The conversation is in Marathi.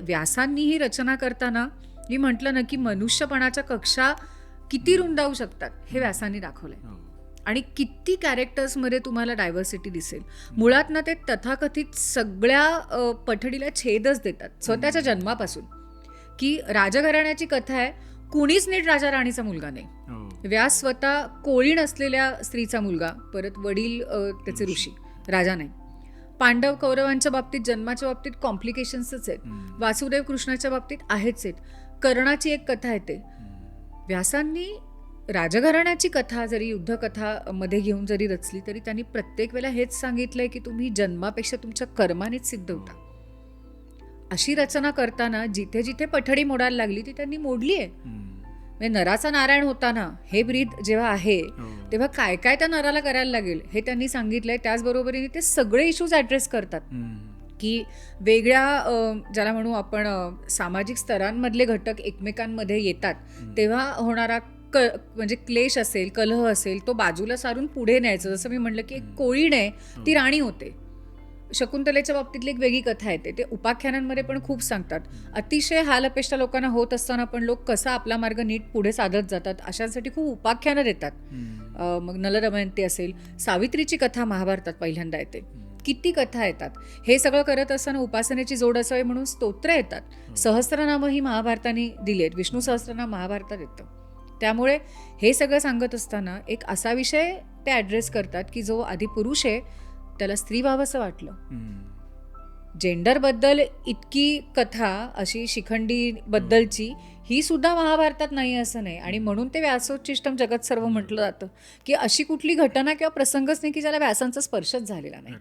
व्यासांनी ही रचना करताना मी म्हटलं ना की मनुष्यपणाच्या कक्षा किती रुंदावू शकतात हे व्यासांनी दाखवलंय. आणि किती कॅरेक्टर्समध्ये तुम्हाला डायव्हर्सिटी दिसेल. मुळात ना ते तथाकथित सगळ्या पठडीला छेदच देतात स्वतःच्या जन्मापासून, की राजघराण्याची कथा आहे, कुणीच नीट राजा राणीचा मुलगा नाही. व्यास स्वतः कोळी नसलेल्या स्त्रीचा मुलगा, परत वडील त्याचे ऋषी, राजा नाही. पांडव कौरवांच्या बाबतीत जन्माच्या बाबतीत कॉम्प्लिकेशन्सच आहेत. वासुदेव कृष्णाच्या बाबतीत आहेच आहेत. कर्णाची एक कथा येते. व्यासांनी राजघराण्याची कथा जरी युद्धकथा मध्ये घेऊन जरी रचली तरी त्यांनी प्रत्येक वेळेला हेच सांगितलंय की तुम्ही जन्मापेक्षा तुमच्या कर्मानेच सिद्ध होता. अशी रचना करताना जिथे जिथे पठडी मोडायला लागली ती त्यांनी मोडली आहे. म्हणजे नराचा नारायण होताना हे ब्रीद जेव्हा आहे तेव्हा काय काय त्या नराला करायला लागेल हे त्यांनी सांगितलंय. त्याचबरोबरीने ते सगळे इश्यूज ॲड्रेस करतात की वेगळ्या ज्याला म्हणू आपण सामाजिक स्तरांमधले घटक एकमेकांमध्ये येतात तेव्हा होणारा म्हणजे क्लेश असेल, कलह असेल, तो बाजूला सारून पुढे न्यायचं. जसं मी म्हटलं की एक कोळीने ती राणी होते. शकुंतलेच्या बाबतीतली एक वेगळी कथा येते. ते उपाख्यानांमध्ये पण खूप सांगतात. अतिशय हालअपेष्टा लोकांना होत असताना पण लोक कसा आपला मार्ग नीट पुढे साधत जातात अशांसाठी खूप उपाख्यानं देतात. मग नल दमयंती असेल, सावित्रीची कथा महाभारतात पहिल्यांदा येते. किती कथा येतात. हे सगळं करत असताना उपासनेची जोड असावी म्हणून स्तोत्र येतात. सहस्त्रनामही महाभारताने दिलेत. विष्णू सहस्त्रनाम महाभारतात येतं. त्यामुळे हे सगळं सांगत असताना एक असा विषय ते ॲड्रेस करतात की जो आधी पुरुष आहे त्याला स्त्री व्हावंसं वाटलं. जेंडरबद्दल इतकी कथा अशी शिखंडी बद्दलची ही सुद्धा महाभारतात नाही असं नाही. आणि म्हणून ते व्यासोच्छिष्टम जगत सर्व म्हटलं जातं की अशी कुठली घटना किंवा प्रसंगच नाही की ज्याला व्यासांचा स्पर्शच झालेला नाही.